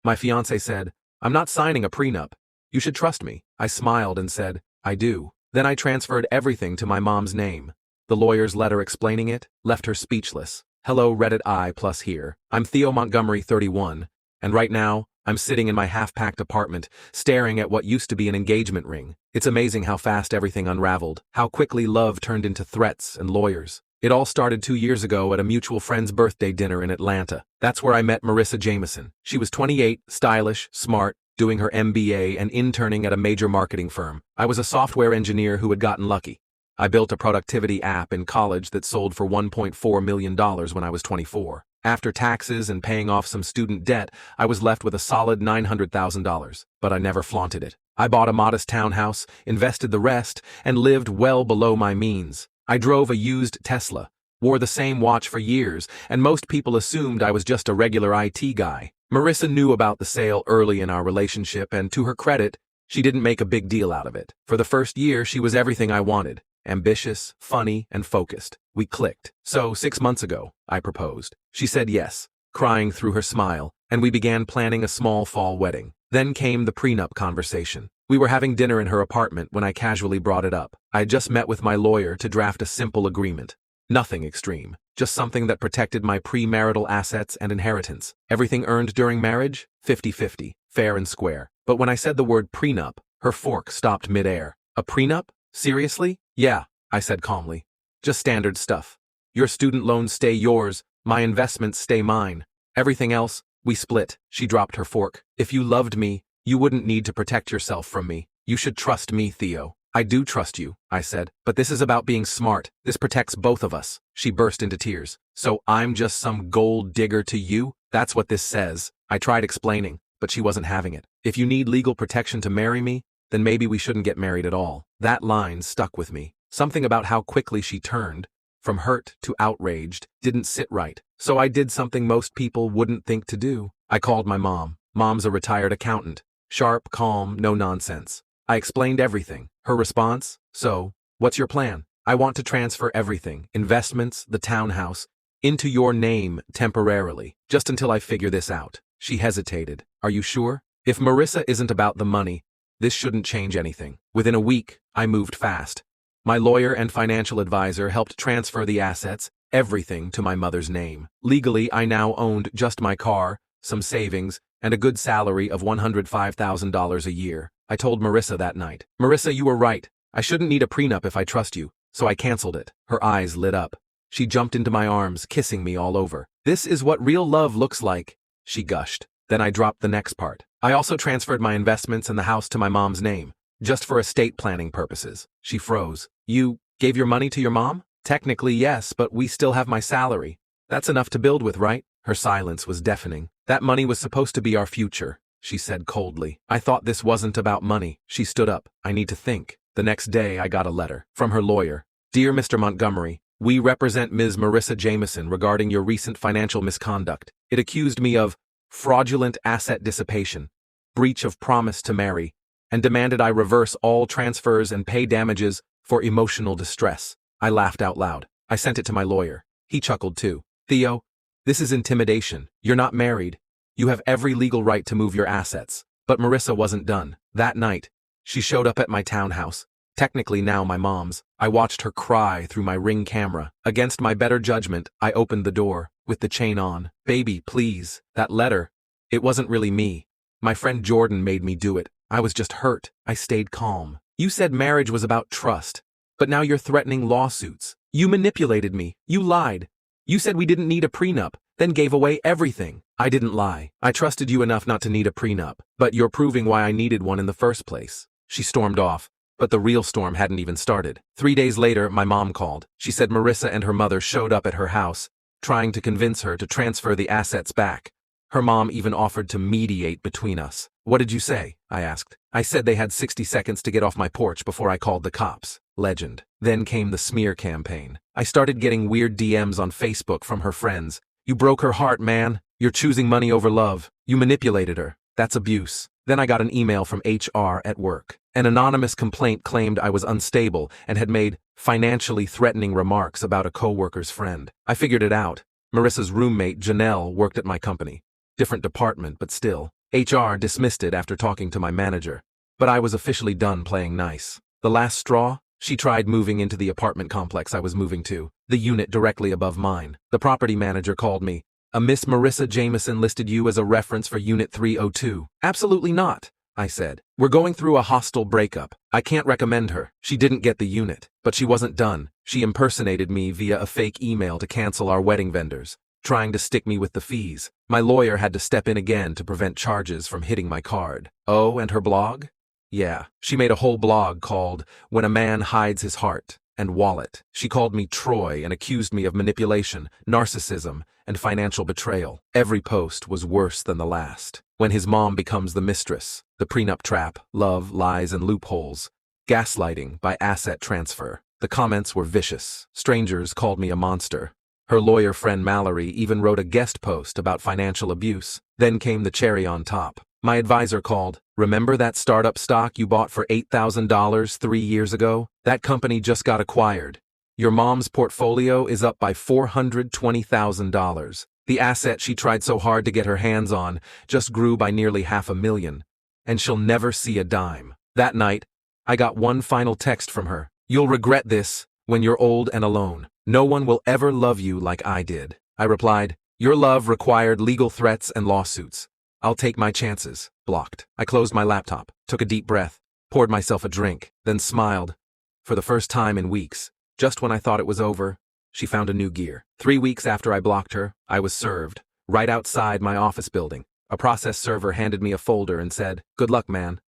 My fiancé said, "I'm not signing a prenup. You should trust me." I smiled and said, "I do." Then I transferred everything to my mom's name. The lawyer's letter explaining it left her speechless. Hello Reddit I plus here. I'm Theo Montgomery 31, and right now, I'm sitting in my half-packed apartment, staring at what used to be an engagement ring. It's amazing how fast everything unraveled, how quickly love turned into threats and lawyers. It all started 2 years ago at a mutual friend's birthday dinner in Atlanta. That's where I met Marissa Jameson. She was 28, stylish, smart, doing her MBA and interning at a major marketing firm. I was a software engineer who had gotten lucky. I built a productivity app in college that sold for $1.4 million when I was 24. After taxes and paying off some student debt, I was left with a solid $900,000, but I never flaunted it. I bought a modest townhouse, invested the rest, and lived well below my means. I drove a used Tesla, wore the same watch for years, and most people assumed I was just a regular IT guy. Marissa knew about the sale early in our relationship, and to her credit, she didn't make a big deal out of it. For the first year, she was everything I wanted. Ambitious, funny, and focused. We clicked. So 6 months ago, I proposed. She said yes, crying through her smile, and we began planning a small fall wedding. Then came the prenup conversation. We were having dinner in her apartment when I casually brought it up. I had just met with my lawyer to draft a simple agreement. Nothing extreme, just something that protected my premarital assets and inheritance. Everything earned during marriage, 50-50, fair and square. But when I said the word prenup, her fork stopped midair. A prenup? Seriously? Yeah, I said calmly. Just standard stuff. Your student loans stay yours, my investments stay mine. Everything else, we split. She dropped her fork. If you loved me, you wouldn't need to protect yourself from me. You should trust me, Theo. I do trust you, I said, but this is about being smart. This protects both of us. She burst into tears. So I'm just some gold digger to you? That's what this says. I tried explaining, but she wasn't having it. If you need legal protection to marry me, then maybe we shouldn't get married at all. That line stuck with me. Something about how quickly she turned, from hurt to outraged, didn't sit right. So I did something most people wouldn't think to do. I called my mom. Mom's a retired accountant. Sharp, calm, no nonsense. I explained everything. Her response? So, what's your plan? I want to transfer everything, investments, the townhouse, into your name temporarily, just until I figure this out. She hesitated. Are you sure? If Marissa isn't about the money, this shouldn't change anything. Within a week, I moved fast. My lawyer and financial advisor helped transfer the assets, everything, to my mother's name. Legally, I now owned just my car, some savings, and a good salary of $105,000 a year. I told Marissa that night. Marissa, you were right. I shouldn't need a prenup if I trust you, so I canceled it. Her eyes lit up. She jumped into my arms, kissing me all over. This is what real love looks like, she gushed. Then I dropped the next part. I also transferred my investments and the house to my mom's name, just for estate planning purposes. She froze. You gave your money to your mom? Technically, yes, but we still have my salary. That's enough to build with, right? Her silence was deafening. That money was supposed to be our future, she said coldly. I thought this wasn't about money. She stood up. I need to think. The next day, I got a letter from her lawyer. Dear Mr. Montgomery, we represent Ms. Marissa Jameson regarding your recent financial misconduct. It accused me of fraudulent asset dissipation, breach of promise to marry, and demanded I reverse all transfers and pay damages for emotional distress. I laughed out loud. I sent it to my lawyer. He chuckled too. Theo, this is intimidation. You're not married. You have every legal right to move your assets. But Marissa wasn't done. That night, she showed up at my townhouse, technically now my mom's. I watched her cry through my Ring camera. Against my better judgment, I opened the door, with the chain on. Baby, please. That letter. It wasn't really me. My friend Jordan made me do it. I was just hurt. I stayed calm. You said marriage was about trust, but now you're threatening lawsuits. You manipulated me. You lied. You said we didn't need a prenup, then gave away everything. I didn't lie. I trusted you enough not to need a prenup, but you're proving why I needed one in the first place. She stormed off, but the real storm hadn't even started. 3 days later, my mom called. She said Marissa and her mother showed up at her house, trying to convince her to transfer the assets back. Her mom even offered to mediate between us. What did you say? I asked. I said they had 60 seconds to get off my porch before I called the cops. Legend. Then came the smear campaign. I started getting weird DMs on Facebook from her friends. You broke her heart, man. You're choosing money over love. You manipulated her. That's abuse. Then I got an email from HR at work. An anonymous complaint claimed I was unstable and had made financially threatening remarks about a coworker's friend. I figured it out. Marissa's roommate, Janelle, worked at my company. Different department, but still. HR dismissed it after talking to my manager, but I was officially done playing nice. The last straw? She tried moving into the apartment complex I was moving to, the unit directly above mine. The property manager called me. A Miss Marissa Jameson listed you as a reference for Unit 302. Absolutely not, I said. We're going through a hostile breakup. I can't recommend her. She didn't get the unit, but she wasn't done. She impersonated me via a fake email to cancel our wedding vendors, trying to stick me with the fees. My lawyer had to step in again to prevent charges from hitting my card. Oh, and her blog? Yeah, she made a whole blog called When a Man Hides His Heart and Wallet. She called me Troy and accused me of manipulation, narcissism, and financial betrayal. Every post was worse than the last. When his mom becomes the mistress, the prenup trap, love, lies, and loopholes, gaslighting by asset transfer. The comments were vicious. Strangers called me a monster. Her lawyer friend Mallory even wrote a guest post about financial abuse. Then came the cherry on top. My advisor called. Remember that startup stock you bought for $8,000 3 years ago? That company just got acquired. Your mom's portfolio is up by $420,000. The asset she tried so hard to get her hands on just grew by nearly $500,000, and she'll never see a dime. That night, I got one final text from her. You'll regret this when you're old and alone. No one will ever love you like I did. I replied, your love required legal threats and lawsuits. I'll take my chances. Blocked. I closed my laptop, took a deep breath, poured myself a drink, then smiled. For the first time in weeks, just when I thought it was over, she found a new gear. 3 weeks after I blocked her, I was served. Right outside my office building, a process server handed me a folder and said, good luck, man.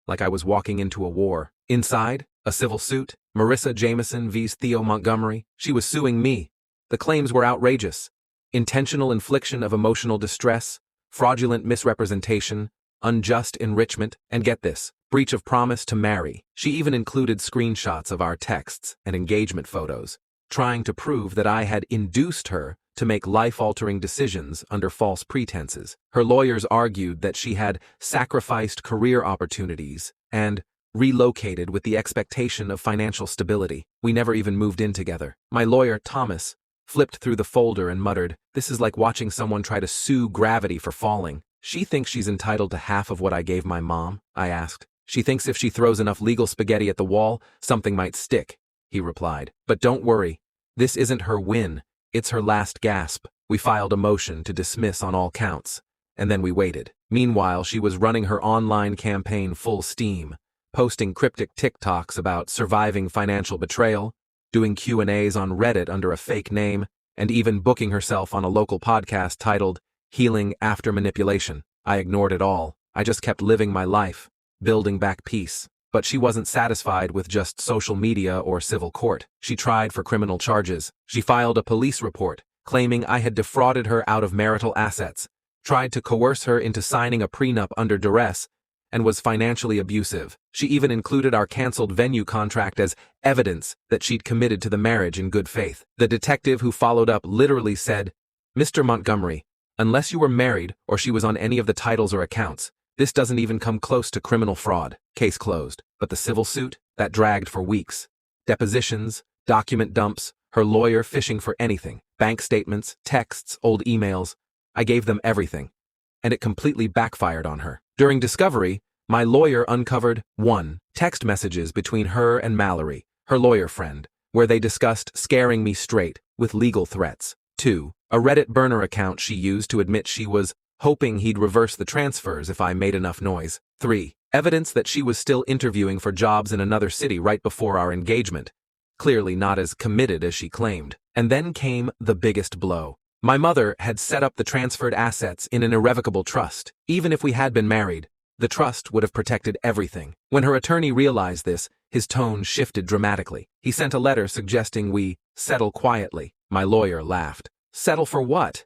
Like I was walking into a war. Inside, a civil suit. Marissa Jameson vs. Theo Montgomery. She was suing me. The claims were outrageous. Intentional infliction of emotional distress, fraudulent misrepresentation, unjust enrichment, and get this, breach of promise to marry. She even included screenshots of our texts and engagement photos, trying to prove that I had induced her to make life-altering decisions under false pretenses. Her lawyers argued that she had sacrificed career opportunities and relocated with the expectation of financial stability. We never even moved in together. My lawyer, Thomas, flipped through the folder and muttered, this is like watching someone try to sue gravity for falling. She thinks she's entitled to half of what I gave my mom? I asked. She thinks if she throws enough legal spaghetti at the wall, something might stick, he replied. But don't worry. This isn't her win. It's her last gasp. We filed a motion to dismiss on all counts, and then we waited. Meanwhile, she was running her online campaign full steam, posting cryptic TikToks about surviving financial betrayal, doing Q&As on Reddit under a fake name, and even booking herself on a local podcast titled Healing After Manipulation. I ignored it all. I just kept living my life, building back peace. But she wasn't satisfied with just social media or civil court. She tried for criminal charges. She filed a police report, claiming I had defrauded her out of marital assets, tried to coerce her into signing a prenup under duress, and was financially abusive. She even included our canceled venue contract as evidence that she'd committed to the marriage in good faith. The detective who followed up literally said, Mr. Montgomery, unless you were married or she was on any of the titles or accounts, this doesn't even come close to criminal fraud. Case closed. But the civil suit? That dragged for weeks. Depositions, document dumps, her lawyer fishing for anything, bank statements, texts, old emails. I gave them everything. And it completely backfired on her. During discovery, my lawyer uncovered 1. Text messages between her and Mallory, her lawyer friend, where they discussed scaring me straight with legal threats. 2. A Reddit burner account she used to admit she was hoping he'd reverse the transfers if I made enough noise. 3. Evidence that she was still interviewing for jobs in another city right before our engagement, clearly not as committed as she claimed. And then came the biggest blow. My mother had set up the transferred assets in an irrevocable trust. Even if we had been married, the trust would have protected everything. When her attorney realized this, his tone shifted dramatically. He sent a letter suggesting we settle quietly. My lawyer laughed. Settle for what?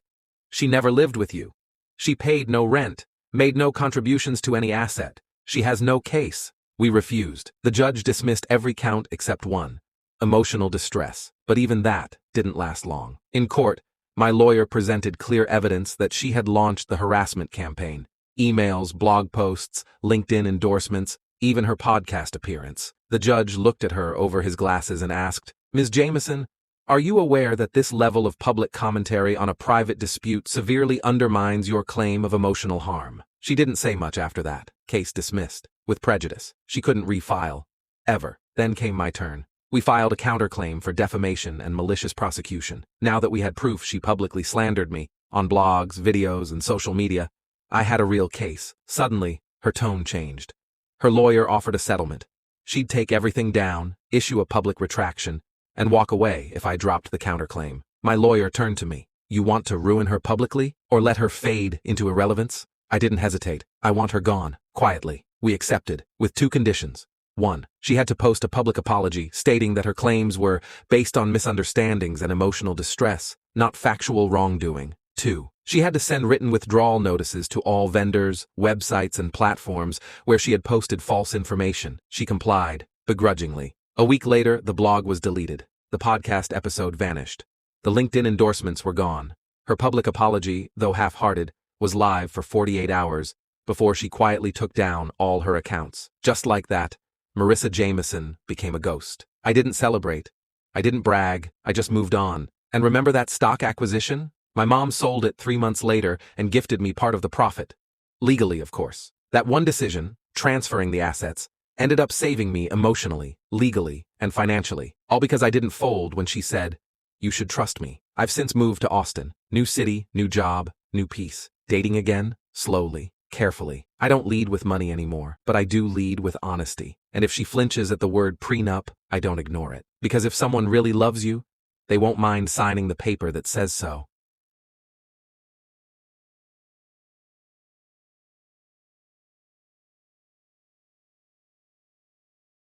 She never lived with you. She paid no rent, made no contributions to any asset. She has no case. We refused. The judge dismissed every count except one. Emotional distress. But even that didn't last long. In court, my lawyer presented clear evidence that she had launched the harassment campaign. Emails, blog posts, LinkedIn endorsements, even her podcast appearance. The judge looked at her over his glasses and asked, Ms. Jameson, are you aware that this level of public commentary on a private dispute severely undermines your claim of emotional harm? She didn't say much after that. Case dismissed. With prejudice. She couldn't refile. Ever. Then came my turn. We filed a counterclaim for defamation and malicious prosecution. Now that we had proof she publicly slandered me, on blogs, videos, and social media, I had a real case. Suddenly, her tone changed. Her lawyer offered a settlement. She'd take everything down, issue a public retraction, and walk away if I dropped the counterclaim. My lawyer turned to me. You want to ruin her publicly, or let her fade into irrelevance? I didn't hesitate. I want her gone. Quietly. We accepted, with 2 conditions. 1. She had to post a public apology stating that her claims were based on misunderstandings and emotional distress, not factual wrongdoing. 2. She had to send written withdrawal notices to all vendors, websites, and platforms where she had posted false information. She complied, begrudgingly. A week later, the blog was deleted. The podcast episode vanished. The LinkedIn endorsements were gone. Her public apology, though half-hearted, was live for 48 hours before she quietly took down all her accounts. Just like that, Marissa Jameson became a ghost. I didn't celebrate. I didn't brag. I just moved on. And remember that stock acquisition? My mom sold it 3 months later and gifted me part of the profit. Legally, of course. That one decision, transferring the assets, ended up saving me emotionally, legally, and financially. All because I didn't fold when she said, "You should trust me." I've since moved to Austin. New city, new job, new peace. Dating again, slowly, carefully. I don't lead with money anymore, but I do lead with honesty. And if she flinches at the word prenup, I don't ignore it. Because if someone really loves you, they won't mind signing the paper that says so.